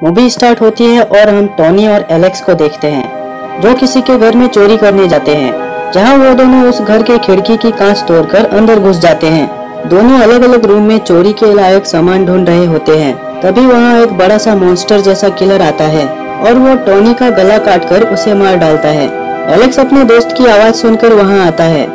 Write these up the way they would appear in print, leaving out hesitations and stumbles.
Movie start होती है और हम टॉनी और एलेक्स को देखते हैं जो किसी के घर में चोरी करने जाते हैं, जहां वो दोनों उस घर के खिड़की की कांच तोड़कर अंदर घुस जाते हैं। दोनों अलग अलग रूम में चोरी के लायक सामान ढूंढ रहे होते हैं। तभी वहां एक बड़ा सा मॉन्स्टर जैसा किलर आता है और वो टॉनी का गला काटकर उसे मार डालता है। एलेक्स अपने दोस्त की आवाज सुनकर वहां आता है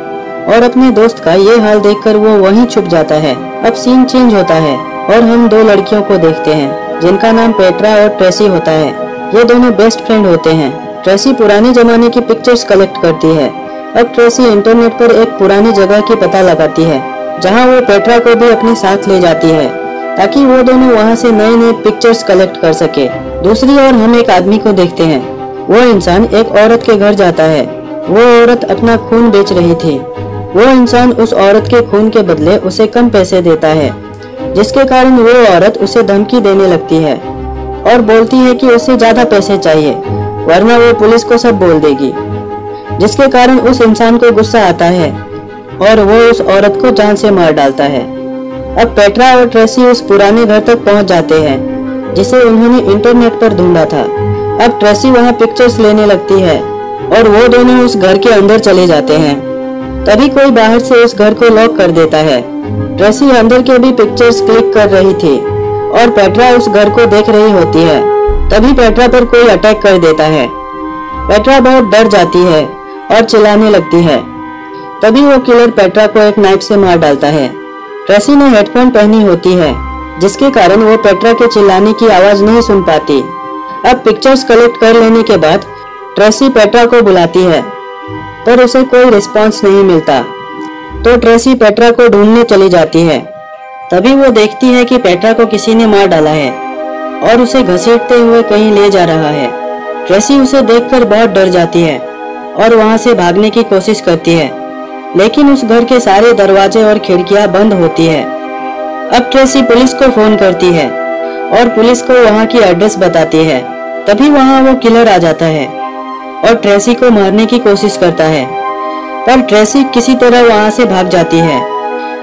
और अपने दोस्त का ये हाल देखकर वो वहीं छुप जाता है। अब सीन चेंज होता है और हम दो लड़कियों को देखते हैं जिनका नाम पेट्रा और ट्रेसी होता है। ये दोनों बेस्ट फ्रेंड होते हैं। ट्रेसी पुराने जमाने की पिक्चर्स कलेक्ट करती है। अब ट्रेसी इंटरनेट पर एक पुरानी जगह की पता लगाती है जहां वो पेट्रा को भी अपने साथ ले जाती है ताकि वो दोनों वहां से नए नए पिक्चर्स कलेक्ट कर सके। दूसरी ओर हम एक आदमी को देखते हैं। वो इंसान एक औरत के घर जाता है। वो औरत अपना खून बेच रही थी। वो इंसान उस औरत के खून के बदले उसे कम पैसे देता है, जिसके कारण वो औरत उसे धमकी देने लगती है और बोलती है कि उसे ज्यादा पैसे चाहिए वरना वो पुलिस को सब बोल देगी, जिसके कारण उस इंसान को गुस्सा आता है और वो उस औरत को जान से मार डालता है। अब पेट्रा और ट्रेसी उस पुराने घर तक पहुंच जाते हैं जिसे उन्होंने इंटरनेट पर ढूंढा था। अब ट्रेसी वहां पिक्चर्स लेने लगती है और वो दोनों उस घर के अंदर चले जाते हैं। तभी कोई बाहर से उस घर को लॉक कर देता है। ट्रेसी अंदर के भी पिक्चर्स क्लिक कर रही थी और पेट्रा उस घर को देख रही होती है। तभी पेट्रा पर कोई अटैक कर देता है। पेट्रा बहुत डर जाती है और चिल्लाने लगती है। तभी वो किलर पेट्रा को एक नाइफ से मार डालता है। ट्रेसी ने हेडफोन पहनी होती है, जिसके कारण वो पेट्रा के चिल्लाने की आवाज नहीं सुन पाती। अब पिक्चर्स कलेक्ट कर लेने के बाद ट्रेसी पेट्रा को बुलाती है पर उसे कोई रिस्पॉन्स नहीं मिलता, तो ट्रेसी पेट्रा को ढूंढने चली जाती है। तभी वो देखती है कि पेट्रा को किसी ने मार डाला है और उसे घसीटते हुए कहीं ले जा रहा है। ट्रेसी उसे देखकर बहुत डर जाती है और वहां से भागने की कोशिश करती है, लेकिन उस घर के सारे दरवाजे और खिड़कियां बंद होती है। अब ट्रेसी पुलिस को फोन करती है और पुलिस को वहां की एड्रेस बताती है। तभी वहां वो किलर आ जाता है और ट्रेसी को मारने की कोशिश करता है, पर ट्रेसी किसी तरह वहां से भाग जाती है।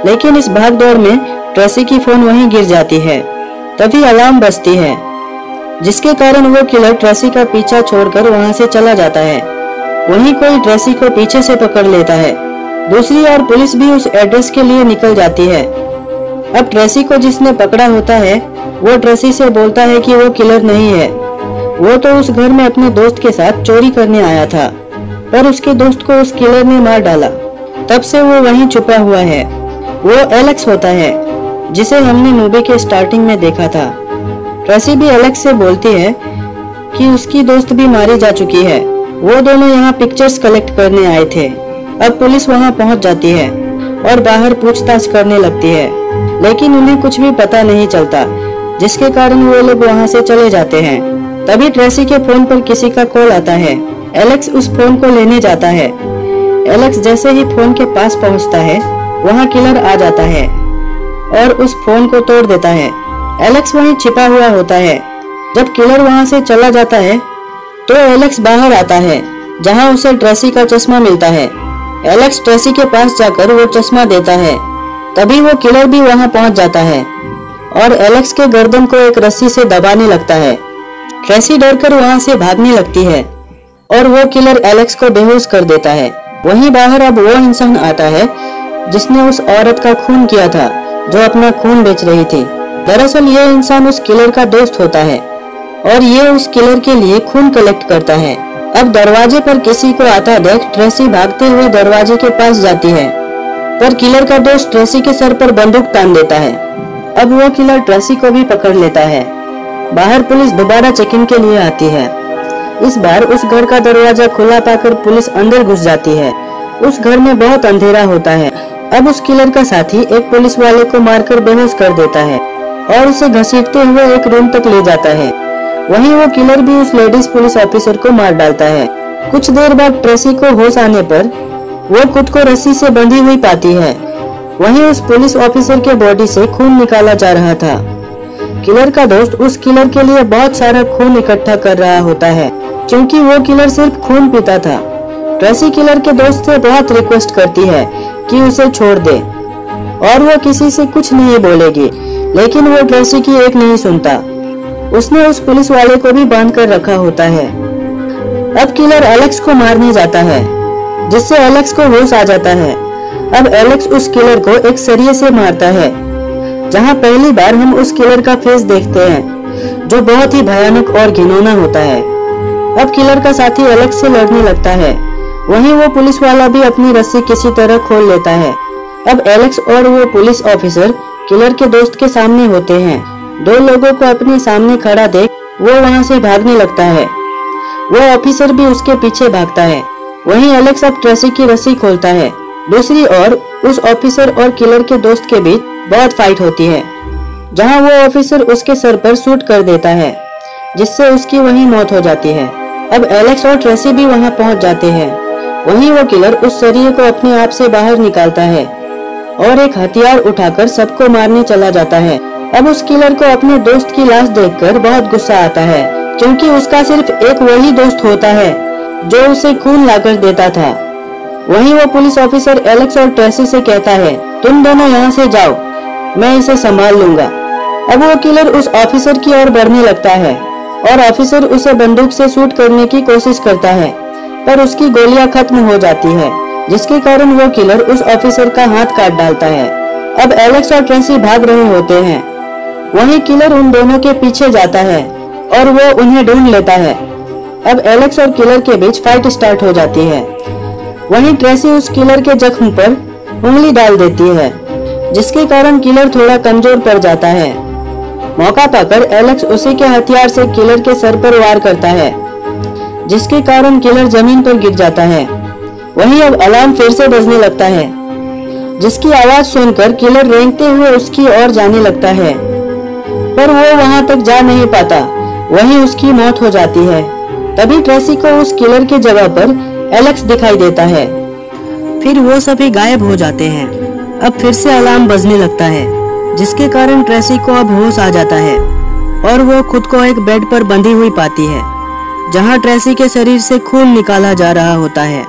लेकिन इस भागदौड़ में ट्रेसी की फोन वहीं गिर जाती है। तभी अलार्म बजती है, जिसके कारण वो किलर ट्रेसी का पीछा छोड़कर वहां से चला जाता है। वहीं कोई ट्रेसी को पीछे से पकड़ लेता है। दूसरी ओर पुलिस भी उस एड्रेस के लिए निकल जाती है। अब ट्रेसी को जिसने पकड़ा होता है वो ट्रेसी से बोलता है कि वो किलर नहीं है, वो तो उस घर में अपने दोस्त के साथ चोरी करने आया था, पर उसके दोस्त को उस किलर ने मार डाला। तब से वो वहीं छुपा हुआ है। वो एलेक्स होता है जिसे हमने मूवी के स्टार्टिंग में देखा था। ट्रेसी भी एलेक्स से बोलती है कि उसकी दोस्त भी मारी जा चुकी है। वो दोनों यहाँ पिक्चर्स कलेक्ट करने आए थे। अब पुलिस वहाँ पहुँच जाती है और बाहर पूछताछ करने लगती है, लेकिन उन्हें कुछ भी पता नहीं चलता, जिसके कारण वो लोग वहाँ से चले जाते हैं। तभी ट्रेसी के फोन पर किसी का कॉल आता है। एलेक्स उस फोन को लेने जाता है। एलेक्स जैसे ही फोन के पास पहुंचता है, वहां किलर आ जाता है और उस फोन को तोड़ देता है। एलेक्स वहीं छिपा हुआ होता है। जब किलर वहां से चला जाता है तो एलेक्स बाहर आता है, जहां उसे ट्रेसी का चश्मा मिलता है। एलेक्स ट्रेसी के पास जाकर वो चश्मा देता है। तभी वो किलर भी वहां पहुंच जाता है और एलेक्स के गर्दन को एक रस्सी से दबाने लगता है। ट्रेसी डरकर वहां से भागने लगती है और वो किलर एलेक्स को बेहोश कर देता है। वहीं बाहर अब वो इंसान आता है जिसने उस औरत का खून किया था, जो अपना खून बेच रही थी। दरअसल ये इंसान उस किलर का दोस्त होता है और ये उस किलर के लिए खून कलेक्ट करता है। अब दरवाजे पर किसी को आता देख ट्रेसी भागते हुए दरवाजे के पास जाती है, पर किलर का दोस्त ट्रेसी के सर पर बंदूक तान देता है। अब वो किलर ट्रेसी को भी पकड़ लेता है। बाहर पुलिस दोबारा चेकिंग के लिए आती है। इस बार उस घर का दरवाजा खुला पाकर पुलिस अंदर घुस जाती है। उस घर में बहुत अंधेरा होता है। अब उस किलर का साथी एक पुलिस वाले को मारकर बेहोश कर देता है और उसे घसीटते हुए एक रूम तक ले जाता है। वहीं वो किलर भी उस लेडीज पुलिस ऑफिसर को मार डालता है। कुछ देर बाद ट्रेसी को होश आने पर वो खुद को रस्सी से बंधी हुई पाती है। वहीं उस पुलिस ऑफिसर के बॉडी से खून निकाला जा रहा था। किलर का दोस्त उस किलर के लिए बहुत सारा खून इकट्ठा कर रहा होता है, क्योंकि वो किलर सिर्फ खून पीता था। ट्रेसी किलर के दोस्त से बहुत रिक्वेस्ट करती है कि उसे छोड़ दे और वो किसी से कुछ नहीं बोलेगी, लेकिन वो ट्रेसी की एक नहीं सुनता। उसने उस पुलिस वाले को भी बांध कर रखा होता है। अब किलर एलेक्स को मारने जाता है, जिससे एलेक्स को होश आ जाता है। अब एलेक्स उस किलर को एक सरिये से मारता है, जहां पहली बार हम उस किलर का फेस देखते हैं, जो बहुत ही भयानक और घिनौना होता है। अब किलर का साथी एलेक्स से लड़ने लगता है। वहीं वो पुलिस वाला भी अपनी रस्सी किसी तरह खोल लेता है। अब एलेक्स और वो पुलिस ऑफिसर किलर के दोस्त के सामने होते हैं। दो लोगों को अपने सामने खड़ा देख वो वहां से भागने लगता है। वो ऑफिसर भी उसके पीछे भागता है। वहीं एलेक्स अब ट्रेसी की रस्सी खोलता है। दूसरी ओर उस ऑफिसर और किलर के दोस्त के बीच बहुत फाइट होती है, जहां वो ऑफिसर उसके सर पर शूट कर देता है, जिससे उसकी वहीं मौत हो जाती है। अब एलेक्स और ट्रेसी भी वहां पहुंच जाते हैं। वहीं वो किलर उस सरिये को अपने आप से बाहर निकालता है और एक हथियार उठाकर सबको मारने चला जाता है। अब उस किलर को अपने दोस्त की लाश देखकर बहुत गुस्सा आता है, क्योंकि उसका सिर्फ एक वही दोस्त होता है जो उसे खून लाकर देता था। वहीं वो पुलिस ऑफिसर एलेक्स और ट्रेसी से कहता है, तुम दोनों यहाँ से जाओ, मैं इसे संभाल लूंगा। अब वो किलर उस ऑफिसर की ओर बढ़ने लगता है और ऑफिसर उसे बंदूक से शूट करने की कोशिश करता है, पर उसकी गोलियां खत्म हो जाती है, जिसके कारण वो किलर उस ऑफिसर का हाथ काट डालता है। अब एलेक्स और ट्रेसी भाग रहे होते हैं। वहीं किलर उन दोनों के पीछे जाता है और वो उन्हें ढूंढ लेता है। अब एलेक्स और किलर के बीच फाइट स्टार्ट हो जाती है। वहीं ट्रेसी उस किलर के जख्म पर उंगली डाल देती है, जिसके कारण किलर थोड़ा कमजोर पड़ जाता है। मौका पाकर एलेक्स उसी के हथियार से किलर के सर पर वार करता है, जिसके कारण किलर जमीन पर गिर जाता है। वहीं अब अलार्म फिर से बजने लगता है, जिसकी आवाज सुनकर किलर रेंगते हुए उसकी ओर जाने लगता है, पर वो वहां तक जा नहीं पाता। वहीं उसकी मौत हो जाती है। तभी ट्रेसी को उस किलर की जगह पर एलेक्स दिखाई देता है। फिर वो सभी गायब हो जाते हैं। अब फिर से अलार्म बजने लगता है, जिसके कारण ट्रेसी को अब होश आ जाता है और वो खुद को एक बेड पर बंधी हुई पाती है, जहां ट्रेसी के शरीर से खून निकाला जा रहा होता है।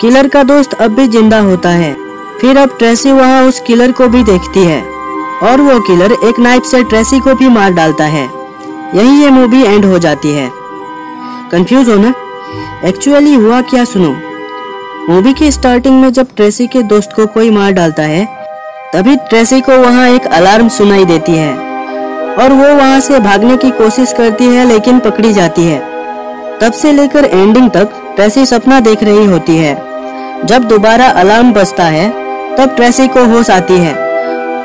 किलर का दोस्त अब भी जिंदा होता है। फिर अब ट्रेसी वहां उस किलर को भी देखती है और वो किलर एक नाइफ से ट्रेसी को भी मार डालता है। यही ये मूवी एंड हो जाती है। कंफ्यूज हो ना? एक्चुअली हुआ क्या सुनो। मूवी की स्टार्टिंग में जब ट्रेसी के दोस्त को कोई मार डालता है, तभी ट्रेसी को वहाँ एक अलार्म सुनाई देती है और वो वहाँ से भागने की कोशिश करती है, लेकिन पकड़ी जाती है। तब से लेकर एंडिंग तक ट्रेसी सपना देख रही होती है। जब दोबारा अलार्म बजता है, तब ट्रेसी को होश आती है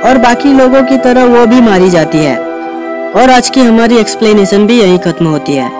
और बाकी लोगों की तरह वो भी मारी जाती है। और आज की हमारी एक्सप्लेनेशन भी यही खत्म होती है।